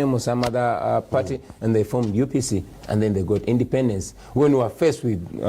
MSM or some other party, and they formed UPC, and then they got independence. When we were faced with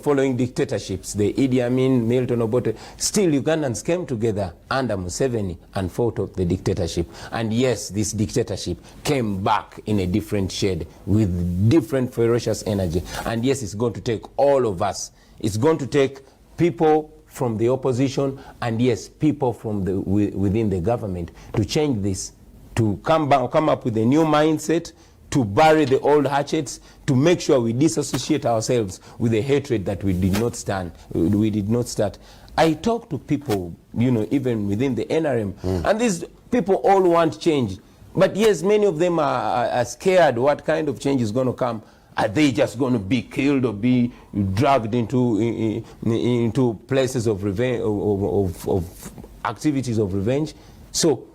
following dictatorships, the Idi Amin, Milton Obote, still Ugandans came together under Museveni and fought off the dictatorship. And yes, this dictatorship came back in a different shade with different ferocious energy. And yes, it's going to take all of us. It's going to take people from the opposition and yes, people from within the government to change this, to come up with a new mindset, to bury the old hatchets, to make sure we disassociate ourselves with the hatred that we did not start. I talk to people, even within the NRM, and these people all want change. But yes, many of them are scared what kind of change is going to come. Are they just going to be killed or be dragged into places of revenge, of activities of revenge? So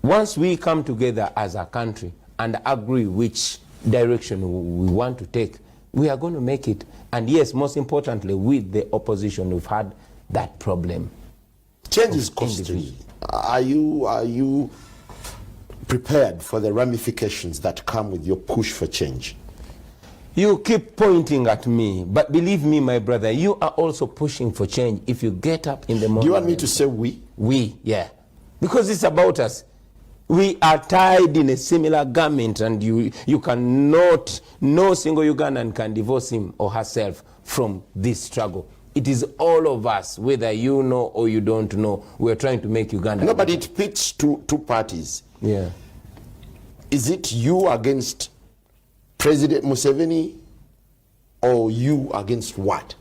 once we come together as a country and agree which direction we want to take, we are going to make it. And yes, most importantly, with the opposition, we've had that problem. Change is costly. Are you prepared for the ramifications that come with your push for change? You keep pointing at me, but believe me, my brother, you are also pushing for change if you get up in the morning. Do you want me to say we? We, yeah. Because it's about us. We are tied in a similar garment, and you cannot, no single Ugandan can divorce him or herself from this struggle. It is all of us, whether you know or you don't know. We're trying to make Uganda. No, but it pits two parties. Yeah. Is it you against President Museveni or you against what?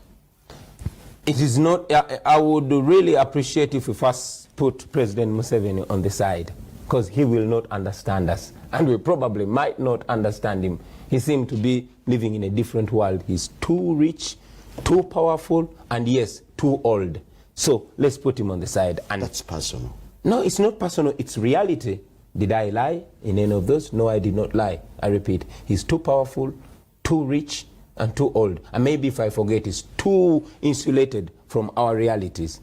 It is not. I would really appreciate if we first put President Museveni on the side, because he will not understand us, and we probably might not understand him. He seems to be living in a different world. He's too rich, too powerful, and yes, too old. So let's put him on the side. And that's personal. No, it's not personal, it's reality. Did I lie in any of those? No, I did not lie. I repeat, he's too powerful, too rich, and too old. And maybe if I forget, he's too insulated from our realities.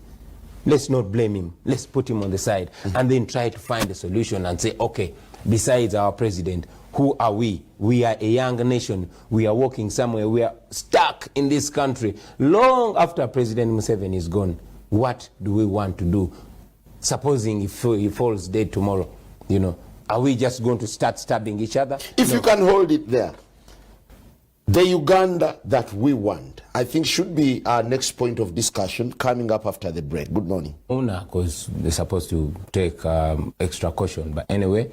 Let's not blame him. Let's put him on the side and then try to find a solution and say, okay, besides our president, who are we? We are a young nation. We are walking somewhere. We are stuck in this country. Long after President Museveni is gone, what do we want to do? Supposing if he falls dead tomorrow, are we just going to start stabbing each other? If you can hold it there, the Uganda that we want, I think should be our next point of discussion coming up after the break. Good morning. Because they're supposed to take extra caution. But anyway,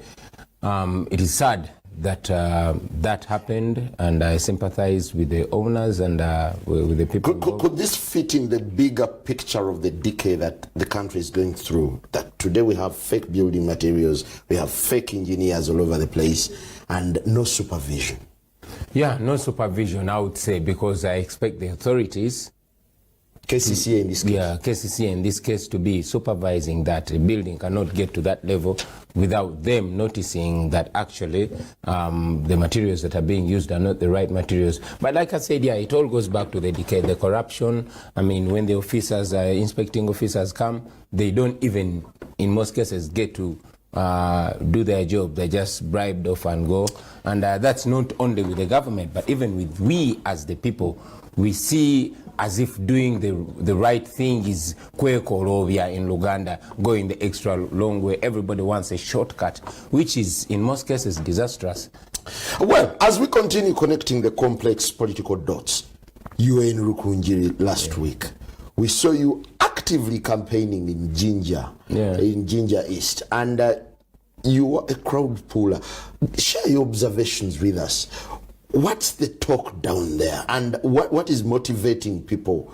it is sad that that happened, and I sympathize with the owners and with the people. Could this fit in the bigger picture of the decay that the country is going through? That today we have fake building materials, we have fake engineers all over the place, and no supervision. Yeah, no supervision, I would say, because I expect the authorities, KCCA in this case. Yeah, KCCA in this case, to be supervising that. A building cannot get to that level without them noticing that actually the materials that are being used are not the right materials. But like I said, yeah, it all goes back to the decay, the corruption. I mean, when the officers, inspecting officers come, they don't even, in most cases, get to do their job. They just bribed off and go. And that's not only with the government, but even with we as the people. We see as if doing the right thing is kwekolovia in Uganda, going the extra long way. Everybody wants a shortcut, which is in most cases disastrous. Well, as we continue connecting the complex political dots, you were in Rukunjiri last week. We saw you actively campaigning in Jinja East, and you were a crowd puller. Share your observations with us. What's the talk down there, and what is motivating people?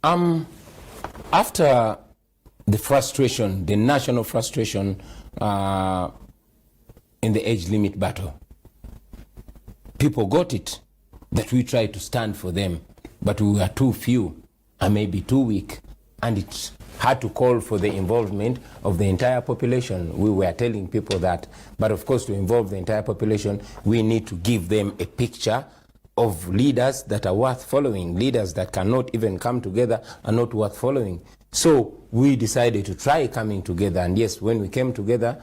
After the frustration, the national frustration in the age limit battle, people got it that we tried to stand for them, but we were too few and maybe too weak, and it had to call for the involvement of the entire population. We were telling people that, but of course to involve the entire population, we need to give them a picture of leaders that are worth following. Leaders that cannot even come together are not worth following. So we decided to try coming together. And yes, when we came together,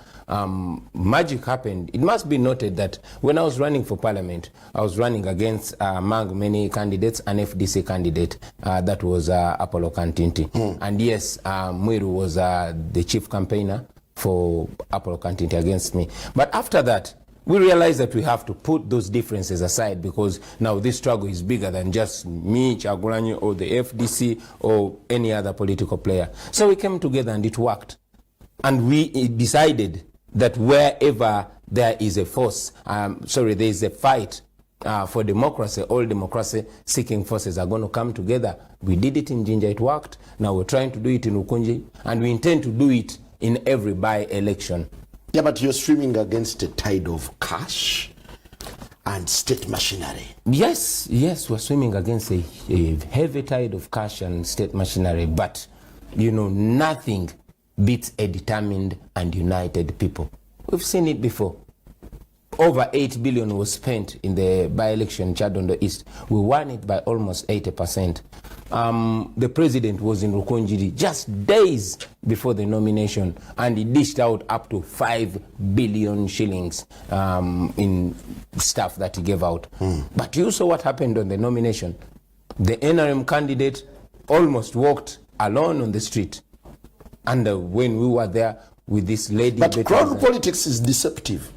magic happened. It must be noted that when I was running for parliament, I was running against, among many candidates, an FDC candidate, that was Apollo Kantinti. And yes, Mwiru was the chief campaigner for Apollo Kantinti against me. But after that, we realized that we have to put those differences aside, because now this struggle is bigger than just me, Kyagulanyi, or the FDC, or any other political player. So we came together and it worked. And we decided that wherever there is a force, there is a fight for democracy, all democracy-seeking forces are going to come together. We did it in Jinja, it worked. Now we're trying to do it in Ukunji, and we intend to do it in every by-election. Yeah, but you're swimming against a tide of cash and state machinery. Yes, we're swimming against a heavy tide of cash and state machinery, but, you know, nothing beats a determined and united people. We've seen it before. Over 8 billion was spent in the by-election in Chadondo East. We won it by almost 80%. The president was in Rukunjiri just days before the nomination, and he dished out up to 5 billion shillings in stuff that he gave out. But you saw what happened on the nomination. The NRM candidate almost walked alone on the street. And when we were there with this lady... But crowd politics is deceptive.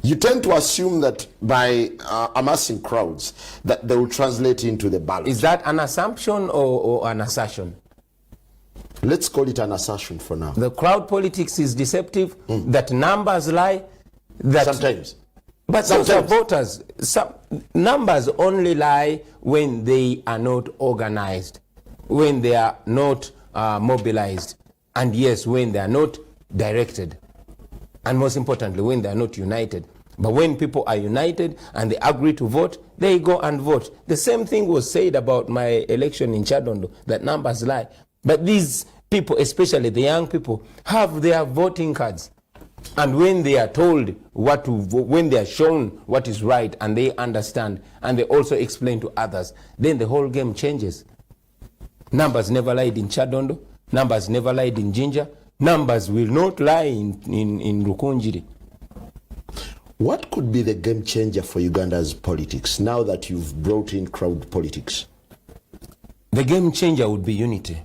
You tend to assume that by amassing crowds, that they will translate into the ballot. Is that an assumption or an assertion? Let's call it an assertion for now. The crowd politics is deceptive, that numbers lie. That sometimes. But sometimes voters, numbers only lie when they are not organized, when they are not mobilized, and yes, when they are not directed. And most importantly, when they are not united. But when people are united and they agree to vote, they go and vote. The same thing was said about my election in Chadondo, that numbers lie. But these people, especially the young people, have their voting cards. And when they are told what to vote, when they are shown what is right and they understand, and they also explain to others, then the whole game changes. Numbers never lied in Chadondo. Numbers never lied in Jinja. Numbers will not lie in Rukunjiri. What could be the game changer for Uganda's politics now that you've brought in crowd politics? The game changer would be unity.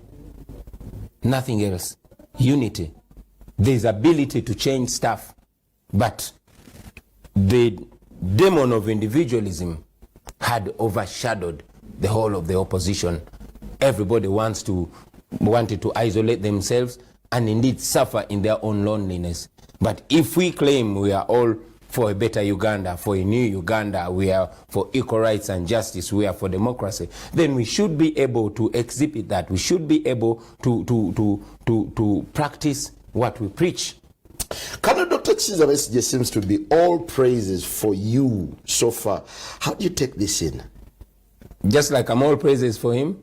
Nothing else. Unity. There's ability to change stuff, but the demon of individualism had overshadowed the whole of the opposition. Everybody wanted to isolate themselves and indeed suffer in their own loneliness. But if we claim we are all for a better Uganda, for a new Uganda, we are for equal rights and justice, we are for democracy, then we should be able to exhibit that. We should be able to practice what we preach. Colonel Dr. Kizza Besigye seems to be all praises for you so far. How do you take this in? Just like I'm all praises for him.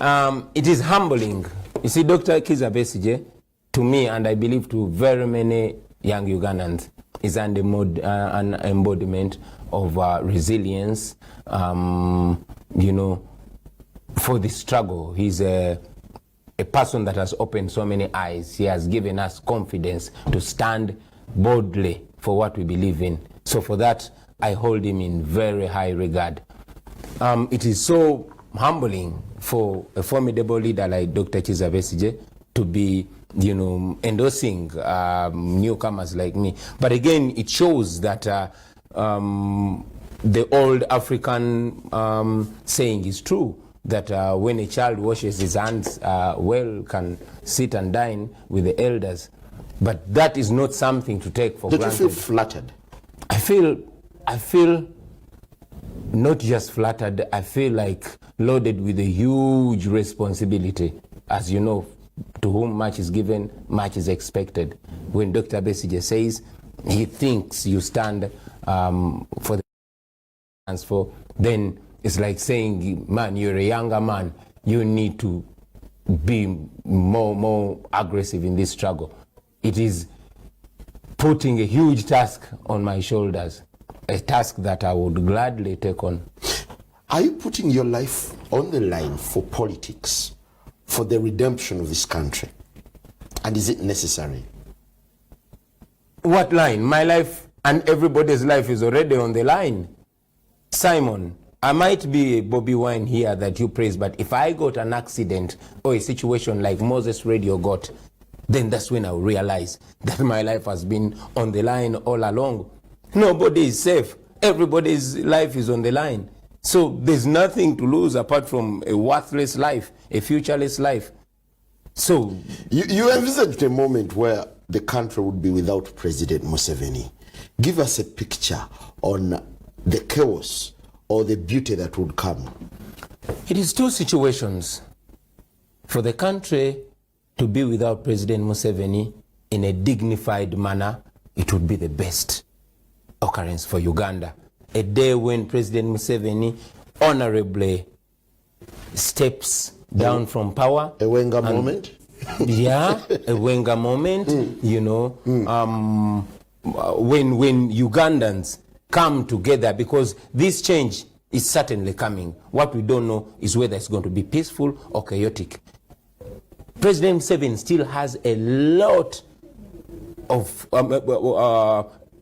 It is humbling. You see, Dr. Kizza Besigye, to me, and I believe to very many young Ugandans, is an embodiment of resilience, you know, for the struggle. He's a person that has opened so many eyes. He has given us confidence to stand boldly for what we believe in. So for that, I hold him in very high regard. It is so humbling for a formidable leader like Dr. Kizza Besigye to be, you know, endorsing newcomers like me. But again, it shows that the old African saying is true, that when a child washes his hands well, can sit and dine with the elders. But that is not something to take for granted. Did you feel flattered? I feel not just flattered, I feel like loaded with a huge responsibility. As you know, to whom much is given, much is expected. When Dr. Besigye says he thinks you stand for the transfer, then it's like saying, man, you're a younger man, you need to be more aggressive in this struggle. It is putting a huge task on my shoulders, a task that I would gladly take on. Are you putting your life on the line for politics, for the redemption of this country? And is it necessary? What line? My life and everybody's life is already on the line. Simon, I might be a Bobi Wine here that you praise, but if I got an accident or a situation like Moses Radio got, then that's when I'll realize that my life has been on the line all along. Nobody is safe. Everybody's life is on the line. So there's nothing to lose apart from a worthless life, a futureless life. So you envisaged a moment where the country would be without President Museveni. Give us a picture on the chaos or the beauty that would come. It is two situations. For the country to be without President Museveni in a dignified manner, it would be the best occurrence for Uganda. A day when President Museveni honorably steps down from power. A Wenger moment? Yeah, a Wenger moment, you know, when Ugandans come together, because this change is certainly coming. What we don't know is whether it's going to be peaceful or chaotic. President Museveni still has a lot of,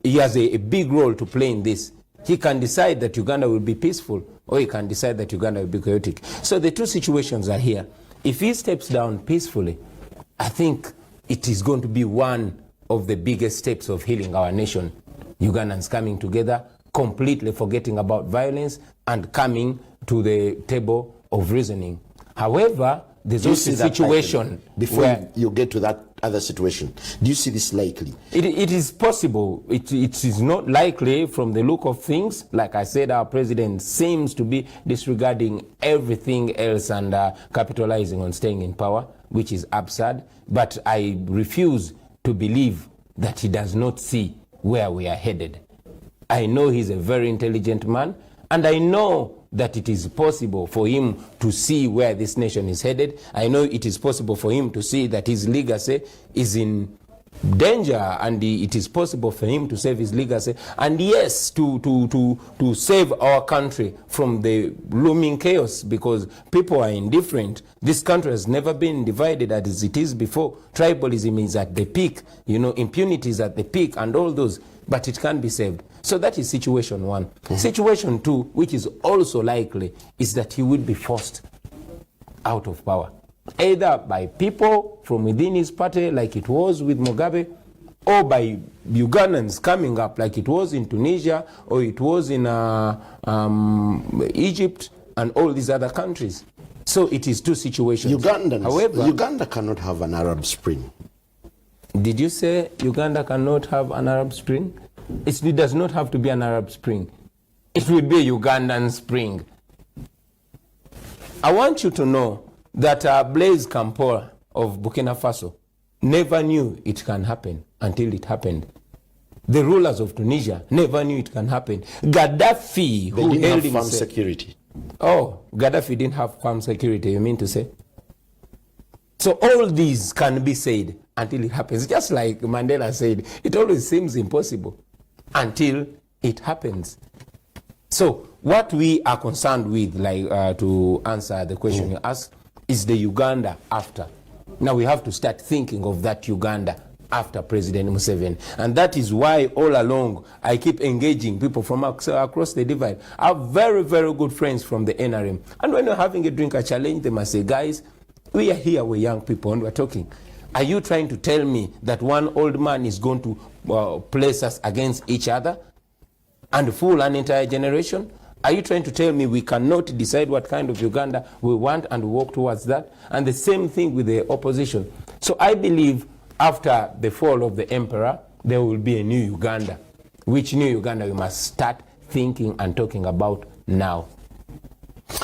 he has a big role to play in this. He can decide that Uganda will be peaceful, or he can decide that Uganda will be chaotic. So the two situations are here. If he steps down peacefully, I think it is going to be one of the biggest steps of healing our nation. Ugandans coming together, completely forgetting about violence and coming to the table of reasoning. However, there's also a situation before you get to that other situation. Do you see this likely? It is possible. It is not likely from the look of things. Like I said, our president seems to be disregarding everything else and capitalizing on staying in power, which is absurd. But I refuse to believe that he does not see where we are headed. I know he's a very intelligent man, and I know that it is possible for him to see where this nation is headed. I know it is possible for him to see that his legacy is in danger, and it is possible for him to save his legacy, and yes, to save our country from the looming chaos, because people are indifferent. This country has never been divided as it is before. Tribalism is at the peak, you know, impunity is at the peak, and all those, but it can be saved. So that is situation one. Situation two, which is also likely, is that he would be forced out of power, either by people from within his party, like it was with Mugabe, or by Ugandans coming up, like it was in Tunisia, or it was in Egypt, and all these other countries. So it is two situations. However, Uganda cannot have an Arab Spring. Did you say Uganda cannot have an Arab Spring? It does not have to be an Arab Spring. It will be a Ugandan Spring. I want you to know that Blaise Compaoré of Burkina Faso never knew it can happen until it happened. The rulers of Tunisia never knew it can happen. Gaddafi, who held himself... security. Oh, Gaddafi didn't have farm security, you mean to say? So all these can be said until it happens. Just like Mandela said, it always seems impossible until it happens. So what we are concerned with, like to answer the question you asked, is the Uganda after. Now we have to start thinking of that Uganda after President Museveni. And that is why all along I keep engaging people from across the divide. I have very, very good friends from the NRM. And when we're having a drink, I challenge them. I say, guys, we are here, we're young people, and we're talking. Are you trying to tell me that one old man is going to place us against each other and fool an entire generation? Are you trying to tell me we cannot decide what kind of Uganda we want and walk towards that? And the same thing with the opposition. So I believe after the fall of the emperor, there will be a new Uganda. Which new Uganda we must start thinking and talking about now.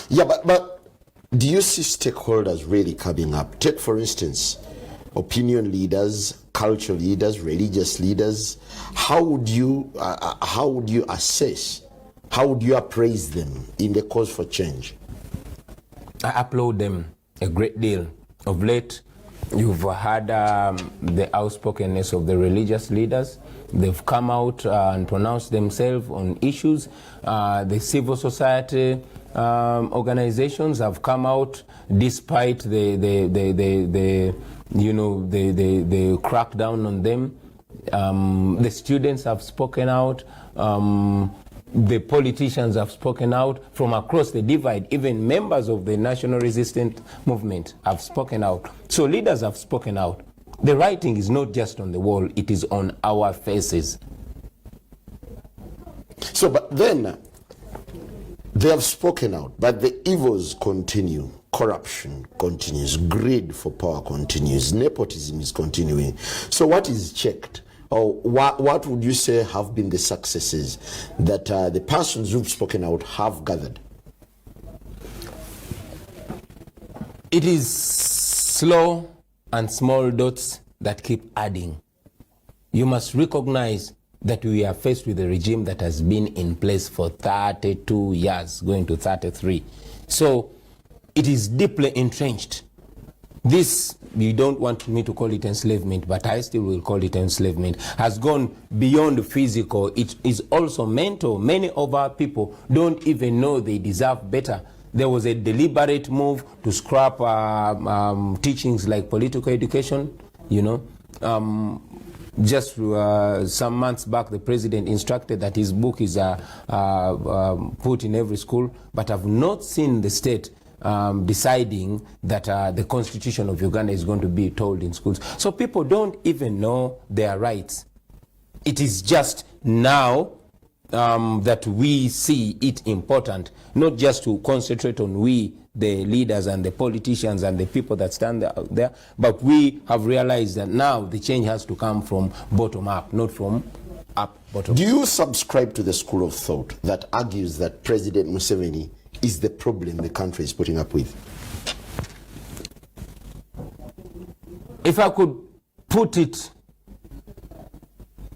Yeah, but do you see stakeholders really coming up? Take, for instance, opinion leaders, cultural leaders, religious leaders. How would you assess, how would you appraise them in the cause for change? I applaud them a great deal. Of late, you've heard the outspokenness of the religious leaders. They've come out and pronounced themselves on issues. The civil society, organizations have come out despite the crackdown on them. The students have spoken out. The politicians have spoken out from across the divide. Even members of the National Resistance Movement have spoken out. So leaders have spoken out. The writing is not just on the wall, it is on our faces. So, but then, they have spoken out, but the evils continue. Corruption continues. Greed for power continues. Nepotism is continuing. So what is checked? Or what would you say have been the successes that the persons who've spoken out have gathered? It is slow and small dots that keep adding. You must recognize that we are faced with a regime that has been in place for 32 years, going to 33. So it is deeply entrenched. This, you don't want me to call it enslavement, but I still will call it enslavement, has gone beyond physical. It is also mental. Many of our people don't even know they deserve better. There was a deliberate move to scrap teachings like political education, you know. Just some months back, the president instructed that his book is put in every school, but I've not seen the state deciding that the constitution of Uganda is going to be told in schools. So people don't even know their rights. It is just now that we see it important, not just to concentrate on we, the leaders and the politicians and the people that stand there, but we have realized that now the change has to come from bottom up, not from up bottom. Do you subscribe to the school of thought that argues that President Museveni is the problem the country is putting up with? If I could put it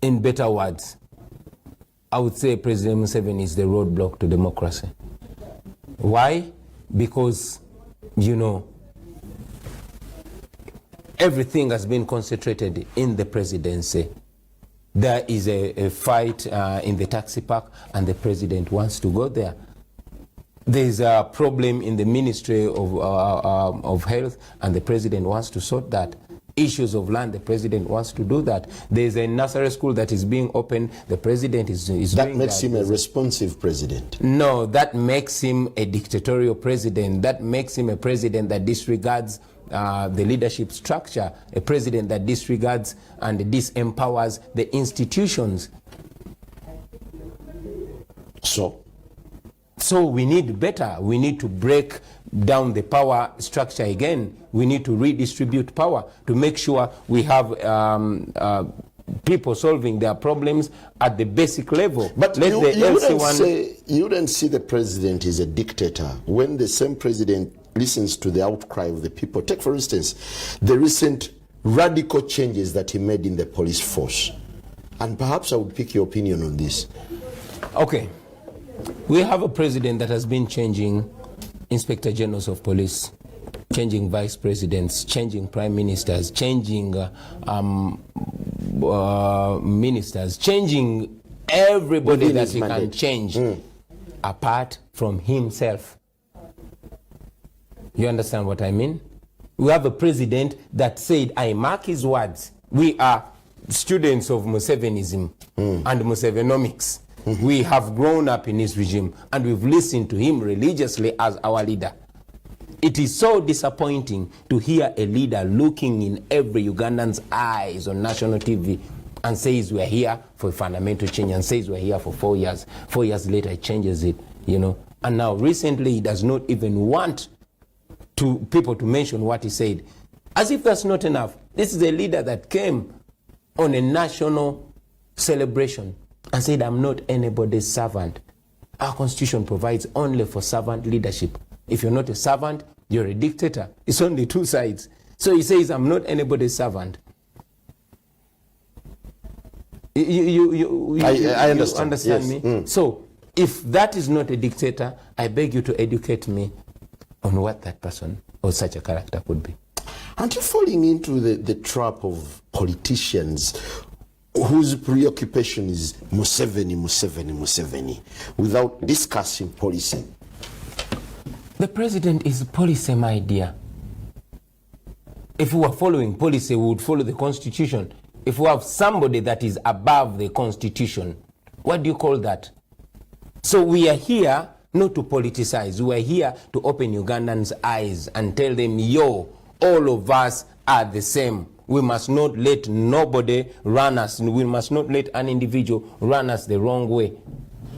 in better words, I would say President Museveni is the roadblock to democracy. Why? Because, you know, everything has been concentrated in the presidency. There is a fight in the taxi park, and the president wants to go there. There's a problem in the Ministry of Health, and the president wants to sort that. Issues of land, the president wants to do that. There's a nursery school that is being opened, the president is doing that. That makes him a responsive president. No, that makes him a dictatorial president. That makes him a president that disregards the leadership structure, a president that disregards and disempowers the institutions. So we need better. We need to break down the power structure again. We need to redistribute power to make sure we have people solving their problems at the basic level. But you wouldn't see the president as a dictator when the same president listens to the outcry of the people. Take, for instance, the recent radical changes that he made in the police force. And perhaps I would pick your opinion on this. Okay. We have a president that has been changing inspector generals of police, changing vice presidents, changing prime ministers, changing ministers, changing everybody that he can change apart from himself. You understand what I mean? We have a president that said, I mark his words, we are students of Musevenism and Musevenomics. We have grown up in his regime and we've listened to him religiously as our leader. It is so disappointing to hear a leader looking in every Ugandan's eyes on national TV and says we're here for a fundamental change, and says we're here for 4 years. 4 years later, he changes it, you know. And now recently he does not even want people to mention what he said. As if that's not enough. This is a leader that came on a national celebration and said, I'm not anybody's servant. Our constitution provides only for servant leadership. If you're not a servant, you're a dictator. It's only two sides. So he says, I'm not anybody's servant. I understand. Yes. Me? So if that is not a dictator, I beg you to educate me on what that person or such a character could be. Aren't you falling into the trap of politicians whose preoccupation is Museveni, Museveni, Museveni, without discussing policy? The president is policy, my dear. If we were following policy, we would follow the constitution. If we have somebody that is above the constitution, what do you call that? So we are here not to politicize. We are here to open Ugandans' eyes and tell them, yo, all of us are the same. We must not let nobody run us. We must not let an individual run us the wrong way.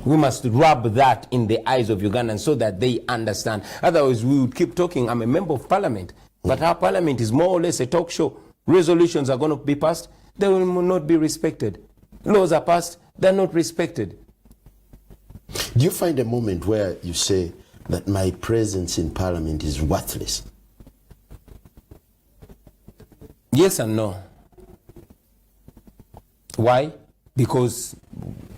We must rub that in the eyes of Ugandans so that they understand. Otherwise, we would keep talking. I'm a member of parliament, but our parliament is more or less a talk show. Resolutions are going to be passed. They will not be respected. Laws are passed. They're not respected. Do you find a moment where you say that my presence in parliament is worthless? Yes and no. Why? Because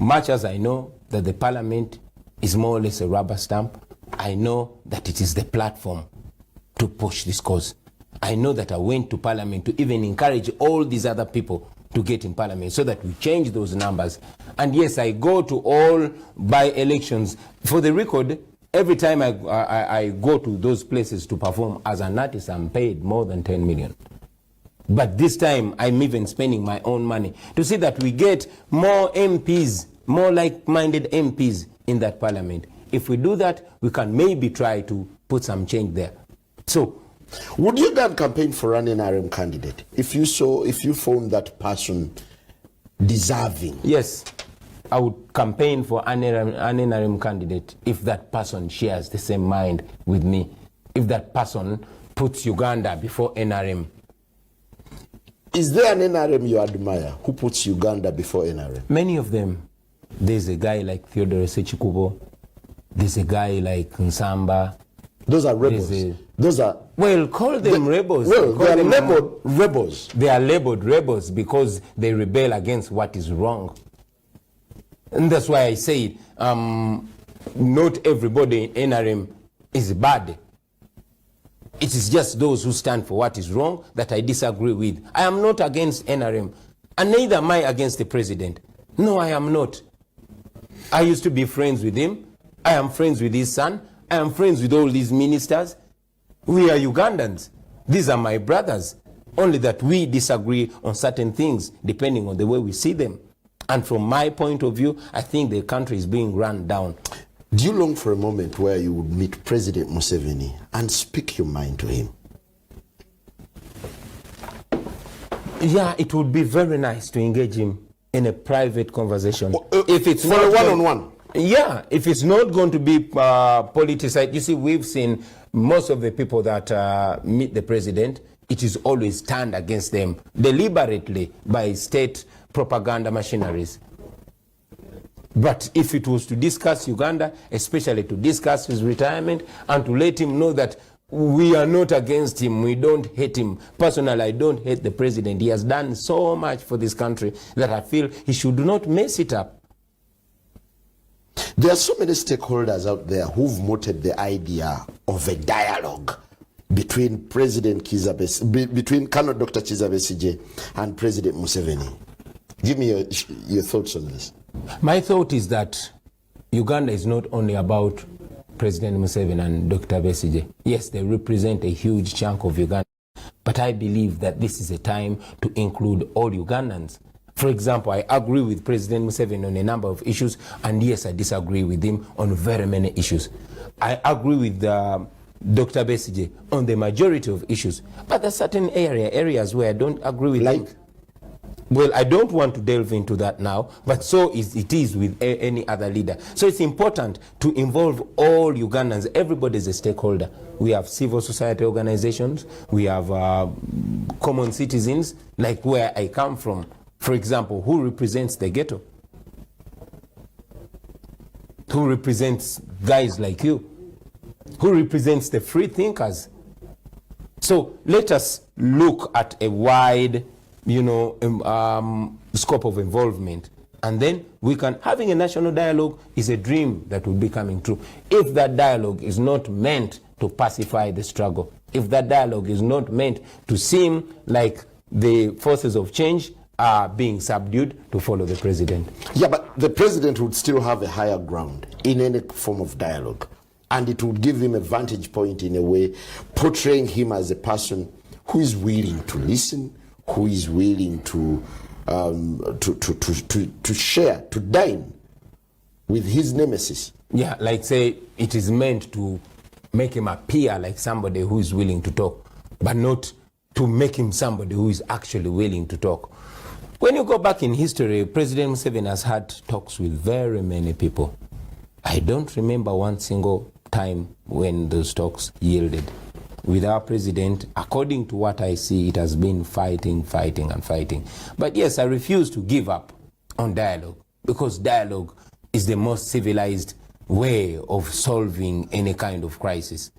much as I know that the parliament is more or less a rubber stamp, I know that it is the platform to push this cause. I know that I went to parliament to even encourage all these other people to get in parliament so that we change those numbers. And yes, I go to all by-elections. For the record, every time I go to those places to perform as an artist, I'm paid more than 10 million. But this time, I'm even spending my own money to see that we get more MPs, more like-minded MPs in that parliament. If we do that, we can maybe try to put some change there. So, would you then campaign for an NRM candidate if you found that person deserving? Yes, I would campaign for an NRM candidate if that person shares the same mind with me. If that person puts Uganda before NRM. Is there an NRM you admire who puts Uganda before NRM? Many of them. There's a guy like Theodore Sechikubo. There's a guy like Nsamba. Those are rebels. Those are... Well, call them rebels. Well, they are labeled rebels. They are labeled rebels because they rebel against what is wrong. And that's why I say not everybody in NRM is bad. It is just those who stand for what is wrong that I disagree with. I am not against NRM, and neither am I against the president. No, I am not. I used to be friends with him. I am friends with his son. I am friends with all these ministers. We are Ugandans. These are my brothers. Only that we disagree on certain things depending on the way we see them. And from my point of view, I think the country is being run down. Do you long for a moment where you would meet President Museveni and speak your mind to him? Yeah, it would be very nice to engage him in a private conversation. If it's for a one-on-one? Yeah, if it's not going to be politicized. You see, we've seen most of the people that meet the president, it is always turned against them deliberately by state propaganda machineries. But if it was to discuss Uganda, especially to discuss his retirement and to let him know that we are not against him, we don't hate him. Personally, I don't hate the president. He has done so much for this country that I feel he should not mess it up. There are so many stakeholders out there who've mooted the idea of a dialogue between between Colonel Dr. Kizza Besigye and President Museveni. Give me your thoughts on this. My thought is that Uganda is not only about President Museveni and Dr. Besigye. Yes, they represent a huge chunk of Uganda, but I believe that this is a time to include all Ugandans. For example, I agree with President Museveni on a number of issues, and yes, I disagree with him on very many issues. I agree with Dr. Besigye on the majority of issues, but there are certain areas where I don't agree with him. Well, I don't want to delve into that now, but so it is with any other leader. So it's important to involve all Ugandans. Everybody is a stakeholder. We have civil society organizations. We have common citizens, like where I come from. For example, who represents the ghetto? Who represents guys like you? Who represents the free thinkers? So let us look at a wide scope of involvement, and then we can, having a national dialogue is a dream that will be coming true. If that dialogue is not meant to pacify the struggle, if that dialogue is not meant to seem like the forces of change are being subdued to follow the president. Yeah, but the president would still have a higher ground in any form of dialogue. and it would give him a vantage point in a way, portraying him as a person who is willing to listen, who is willing to share, to dine with his nemesis. Yeah, like say it is meant to make him appear like somebody who is willing to talk, but not to make him somebody who is actually willing to talk. When you go back in history, President Museveni has had talks with very many people. I don't remember one single time when those talks yielded. With our president, according to what I see, it has been fighting. But yes, I refuse to give up on dialogue, because dialogue is the most civilized way of solving any kind of crisis.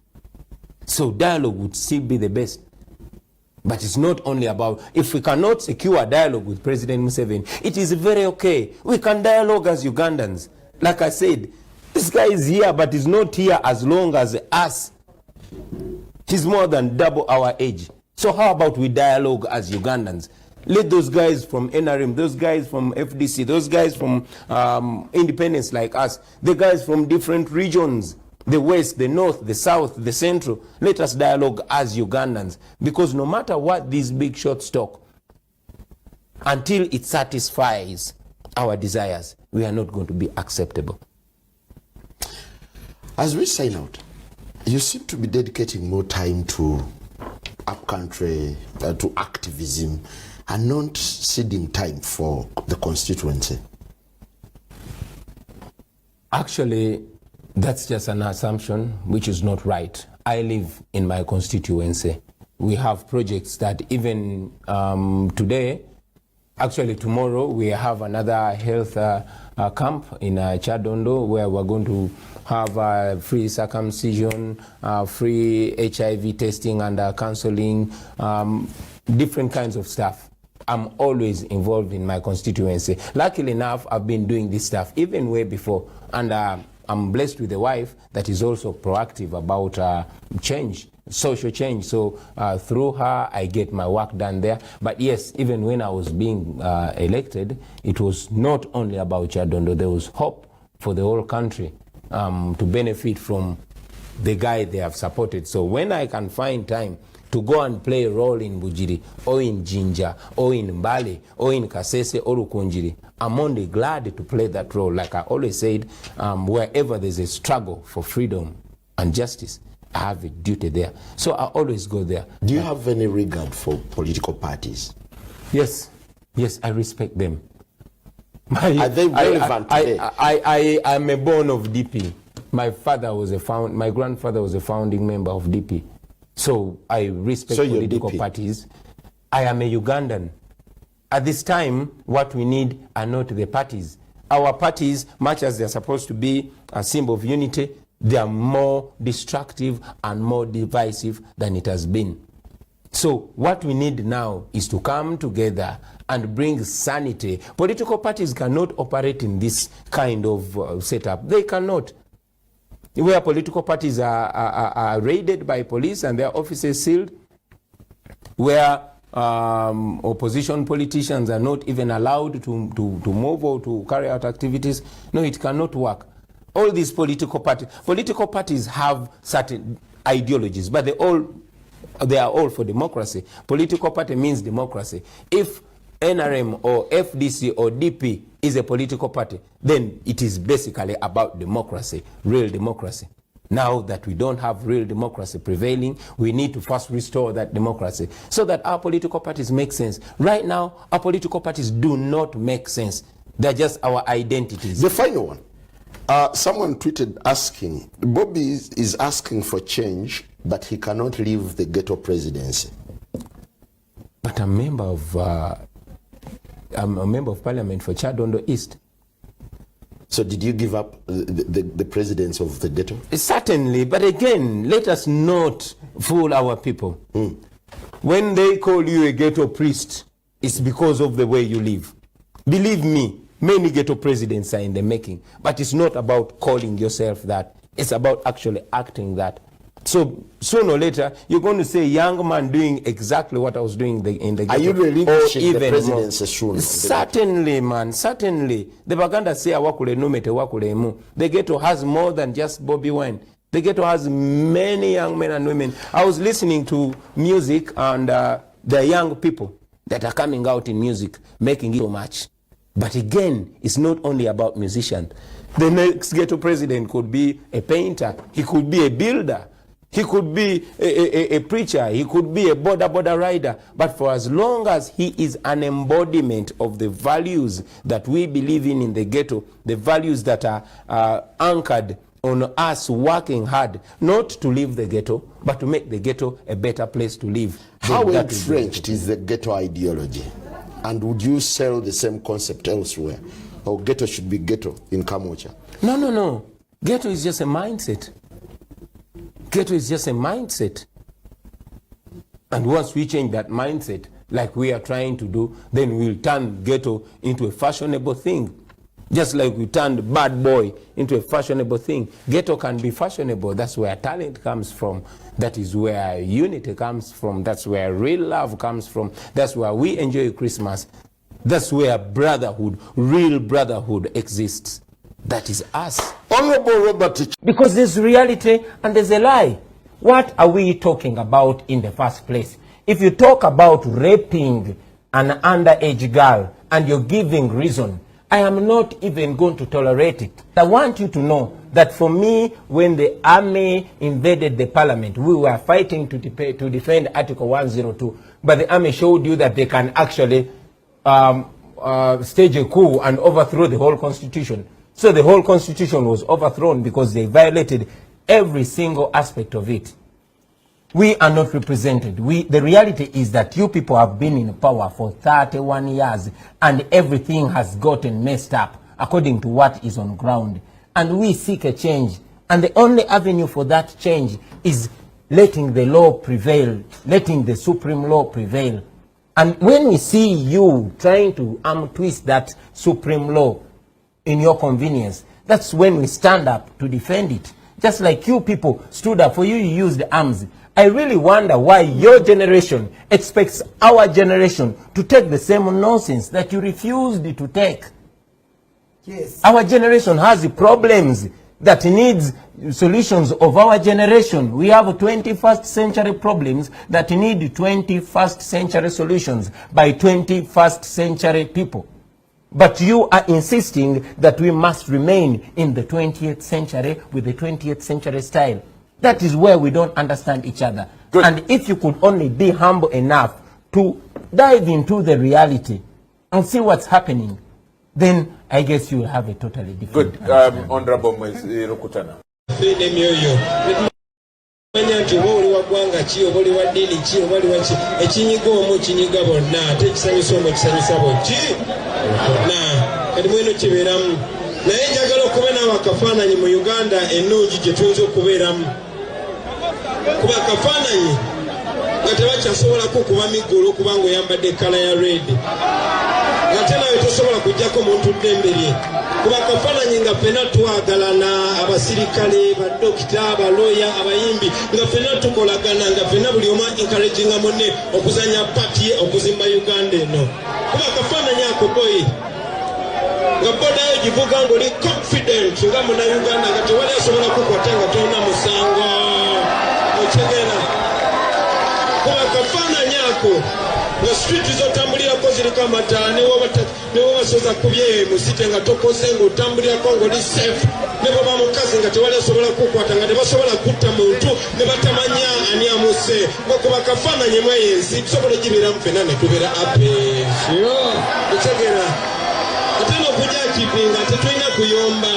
So dialogue would still be the best. But it's not only about, if we cannot secure a dialogue with President Museveni, it is very okay. We can dialogue as Ugandans. Like I said, this guy is here, but he's not here as long as us. He's more than double our age. So how about we dialogue as Ugandans? Let those guys from NRM, those guys from FDC, those guys from independence like us, the guys from different regions, the West, the North, the South, the Central, let us dialogue as Ugandans. Because no matter what these big shots talk, until it satisfies our desires, we are not going to be acceptable. As we sign out, you seem to be dedicating more time to upcountry, to activism, and not ceding time for the constituency. Actually, that's just an assumption which is not right. I live in my constituency. We have projects that even today, actually tomorrow, we have another health camp in Chadondo where we're going to have free circumcision, free HIV testing and counseling, different kinds of stuff. I'm always involved in my constituency. Luckily enough, I've been doing this stuff even way before. And I'm blessed with a wife that is also proactive about change, social change. So through her, I get my work done there. But yes, even when I was being elected, it was not only about Chadondo. There was hope for the whole country to benefit from the guy they have supported. So when I can find time to go and play a role in Bujiri, or in Jinja, or in Mbale, or in Kasese, or Rukunjiri, I'm only glad to play that role. Like I always said, wherever there's a struggle for freedom and justice, I have a duty there. So I always go there. Do you have any regard for political parties? Yes, I respect them. Are they relevant today? I'm a born of DP. My grandfather was a founding member of DP. So I respect political parties. I am a Ugandan. At this time, what we need are not the parties. Our parties, much as they're supposed to be a symbol of unity, they are more destructive and more divisive than it has been. So what we need now is to come together and bring sanity. Political parties cannot operate in this kind of setup. They cannot. Where political parties are raided by police and their offices sealed, where opposition politicians are not even allowed to move or to carry out activities. No, it cannot work. All these political parties have certain ideologies, but they are all for democracy. Political party means democracy. If NRM or FDC or DP is a political party, then it is basically about democracy, real democracy. Now that we don't have real democracy prevailing, we need to first restore that democracy so that our political parties make sense. Right now, our political parties do not make sense. They're just our identities. The final one. Someone tweeted asking, Bobi is asking for change, but he cannot leave the ghetto presidency. But I'm a member of parliament for Chadondo East. So did you give up the presidents of the ghetto? Certainly, but again, let us not fool our people. When they call you a ghetto priest, it's because of the way you live. Believe me, many ghetto presidents are in the making, but it's not about calling yourself that. It's about actually acting that. So sooner or later, you're going to say, young man doing exactly what I was doing in the ghetto. Are you relinquishing the presidency soon? Certainly, man, certainly. The Baganda say, the ghetto has more than just Bobi Wine. The ghetto has many young men and women. I was listening to music, and the young people that are coming out in music, making it so much. But again, it's not only about musicians. The next ghetto president could be a painter. He could be a builder. He could be a preacher. He could be a border rider. But for as long as he is an embodiment of the values that we believe in the ghetto, the values that are anchored on us working hard, not to leave the ghetto, but to make the ghetto a better place to live. How entrenched is the ghetto ideology? And would you sell the same concept elsewhere? Or ghetto should be ghetto in Kamwokya? No. Ghetto is just a mindset. Ghetto is just a mindset. And once we change that mindset, like we are trying to do, then we'll turn ghetto into a fashionable thing. Just like we turned bad boy into a fashionable thing. Ghetto can be fashionable. That's where talent comes from. That is where unity comes from. That's where real love comes from. That's where we enjoy Christmas. That's where brotherhood, real brotherhood exists. That is us. Honorable Robert. Because there's reality and there's a lie. What are we talking about in the first place? If you talk about raping an underage girl and you're giving reason, I am not even going to tolerate it. I want you to know that for me, when the army invaded the parliament, we were fighting to defend Article 102, but the army showed you that they can actually stage a coup and overthrow the whole constitution. So the whole constitution was overthrown because they violated every single aspect of it. We are not represented. The reality is that you people have been in power for 31 years and everything has gotten messed up according to what is on ground. And we seek a change. And the only avenue for that change is letting the law prevail, letting the supreme law prevail. And when we see you trying to twist that supreme law in your convenience, that's when we stand up to defend it. Just like you people stood up for you used arms. I really wonder why your generation expects our generation to take the same nonsense that you refused to take. Yes. Our generation has problems that needs solutions of our generation. We have 21st century problems that need 21st century solutions by 21st century people. But you are insisting that we must remain in the 20th century with the 20th century style. That is where we don't understand each other. Good. And if you could only be humble enough to dive into the reality and see what's happening, then I guess you will have a totally different. Good. Honorable Rukutana. naye njagala okuba n'akafaananyi mu Uganda ennungi gye tuyinza okubeeramu, kuba akafaananyi nga tebakyasobolako kuba miggulu kubanga oyambadde ekkala ya red, nga te nawe tosobola kujjako muntu ddembe lye, kuba akafaananyi nga ffenna twagalana, abasirikale, badokita, abaloya, abayimbi, nga ffenna tukolagana, nga ffenna buli omu encouraginga munne okuzanya pati ye okuzimba Uganda eno, kuba akafaananyi ako boyi nga boda yo givuga ng'oli confident nga Munnayuganda nga tewali asobola kukwata nga tolina musango, okitegeera, kuba akafaananyi ako nga street z'otambulirako ziriko amataala ne wobasoza kubye musite nga tokoze ng'otambulirako ng'oli safe, ne baba mukazi nga tewali asobola kukwata nga tebasobola kutta muntu ne batamanya ani amuse, nga kuba akafaananyi mu ensi tusobola gibeeramu ffenna ne tubeera apees, okitegeera. Ate n'okujjakipinga tetulina kuyomba,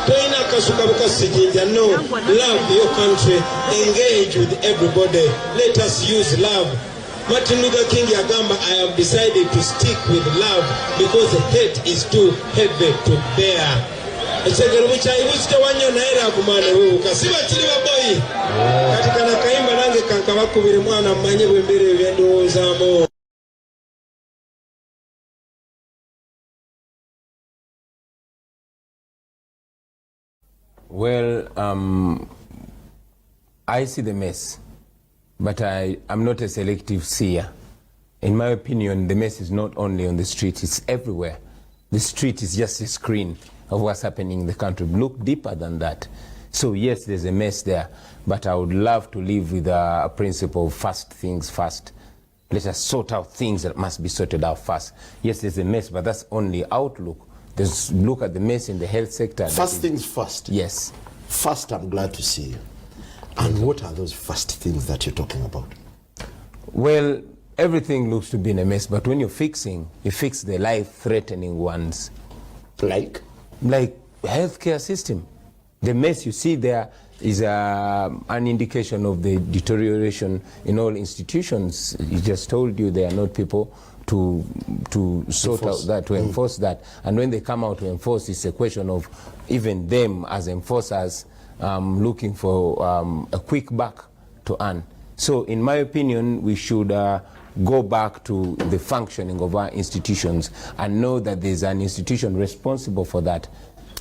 tulina akasuka bukasijinja. No, love your country, engage with everybody, let us use love. Martin Luther King yagamba, I have decided to stick with love because hate is too heavy to bear. Ekigero bukyayi bukitewanyo naye lagumane wewuka siba kiri baboyi kati kana kayimba nange kankabakubire mwana mmanye bwembeera ebyendowoozaamu. Well, I see the mess, but I'm not a selective seer. In my opinion, the mess is not only on the street, it's everywhere. The street is just a screen of what's happening in the country. Look deeper than that. So yes, there's a mess there, but I would love to live with a principle of first things first. Let us sort out things that must be sorted out first. Yes, there's a mess, but that's only outlook. There's look at the mess in the health sector. First things first. Yes. First, I'm glad to see you. And what are those first things that you're talking about? Well, everything looks to be in a mess, but when you're fixing, you fix the life-threatening ones. Like Healthcare system. The mess you see there is an indication of the deterioration in all institutions. He just told you they are not people to sort out that, to enforce that. And when they come out to enforce, it's a question of even them as enforcers looking for a quick buck to earn. So in my opinion, we should go back to the functioning of our institutions and know that there's an institution responsible for that.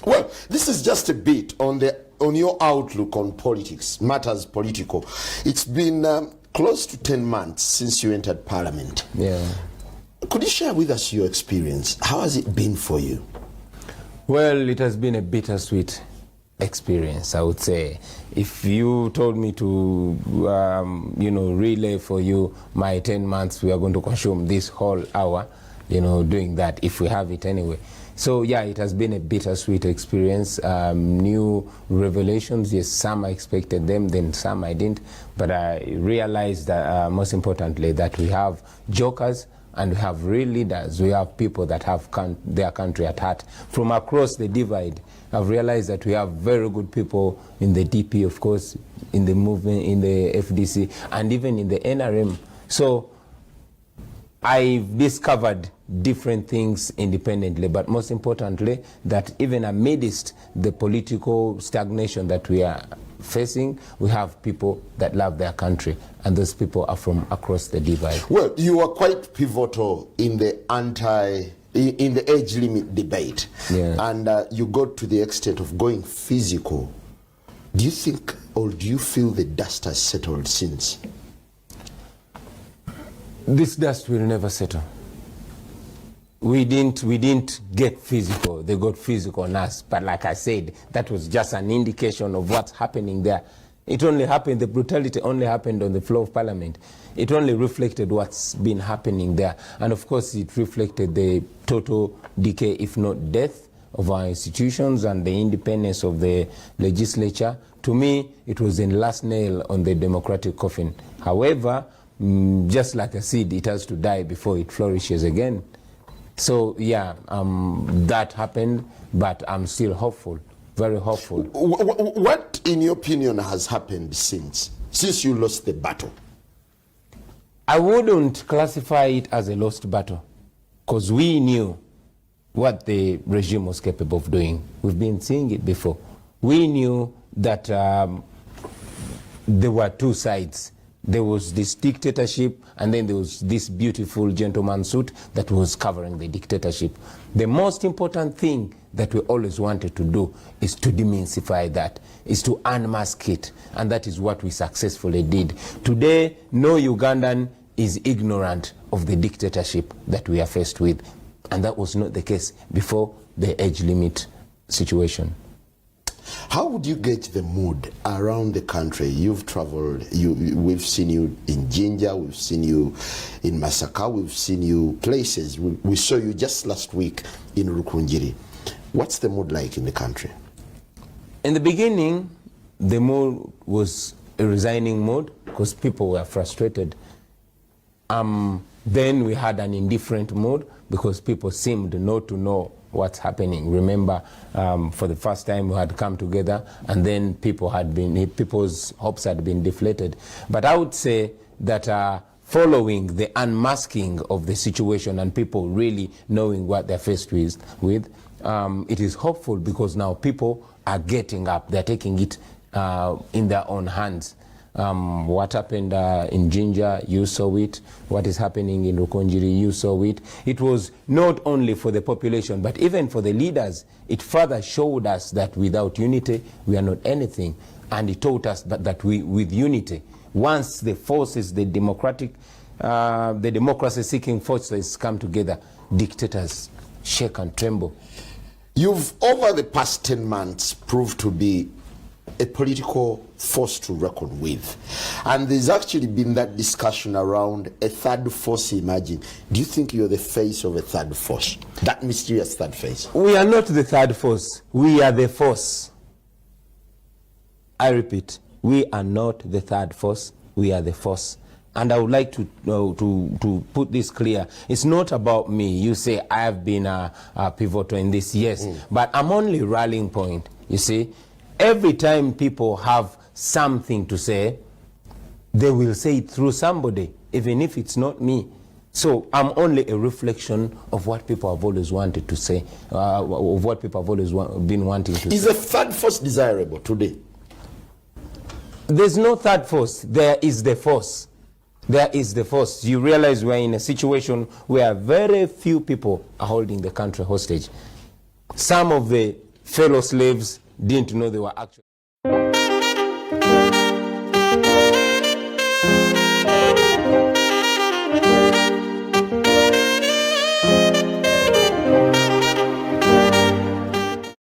Well, this is just a bit on your outlook on politics, matters political. It's been close to 10 months since you entered Parliament. Yeah. Could you share with us your experience? How has it been for you? Well, it has been a bittersweet experience, I would say. If you told me to, relay for you my 10 months, we are going to consume this whole hour, doing that, if we have it anyway. So yeah, it has been a bittersweet experience. New revelations, yes, some I expected them, then some I didn't. But I realized that most importantly that we have jokers and we have real leaders. We have people that have their country at heart. From across the divide, I've realized that we have very good people in the DP, of course, in the movement, in the FDC, and even in the NRM. So I've discovered different things independently, but most importantly, that even amidst the political stagnation that we are facing, we have people that love their country, and those people are from across the divide. Well, you were quite pivotal in the in the age limit debate, yeah. And you got to the extent of going physical. Do you think, or do you feel the dust has settled since? This dust will never settle. We didn't get physical. They got physical on us. But like I said, that was just an indication of what's happening there. It only happened, the brutality only happened on the floor of Parliament. It only reflected what's been happening there. And of course, it reflected the total decay, if not death, of our institutions and the independence of the legislature. To me, it was the last nail on the democratic coffin. However, just like a seed, it has to die before it flourishes again. So yeah, that happened, but I'm still hopeful, very hopeful. What, in your opinion, has happened since you lost the battle? I wouldn't classify it as a lost battle, because we knew what the regime was capable of doing. We've been seeing it before. We knew that there were two sides. There was this dictatorship, and then there was this beautiful gentleman suit that was covering the dictatorship. The most important thing that we always wanted to do is to demystify that, is to unmask it, and that is what we successfully did. Today, no Ugandan is ignorant of the dictatorship that we are faced with, and that was not the case before the age limit situation. How would you gauge the mood around the country? You've traveled, we've seen you in Jinja, we've seen you in Masaka, we've seen you places. We saw you just last week in Rukungiri. What's the mood like in the country? In the beginning, the mood was a resigning mood because people were frustrated. Then we had an indifferent mood because people seemed not to know what's happening. Remember, for the first time we had come together, and then people's hopes had been deflated. But I would say that following the unmasking of the situation and people really knowing what they're faced with, it is hopeful because now people are getting up. They're taking it in their own hands. What happened in Jinja, you saw it. What is happening in Rukungiri, you saw it. It was not only for the population, but even for the leaders. It further showed us that without unity, we are not anything. And it taught us that with unity, once the forces, the democracy-seeking forces come together, dictators shake and tremble. You've, over the past 10 months, proved to be a political force to reckon with. And there's actually been that discussion around a third force emerging. Do you think you're the face of a third force? That mysterious third face? We are not the third force. We are the force. I repeat, we are not the third force. We are the force. And I would like to put this clear. It's not about me. You say I have been a pivotal in this, yes. But I'm only rallying point, you see. Every time people have something to say, they will say it through somebody, even if it's not me. So I'm only a reflection of what people have always wanted to say, of what people have always been wanting to say. Is a third force desirable today? There's no third force. There is the force. There is the force. You realize we're in a situation where very few people are holding the country hostage. Some of the fellow slaves didn't know they were actually...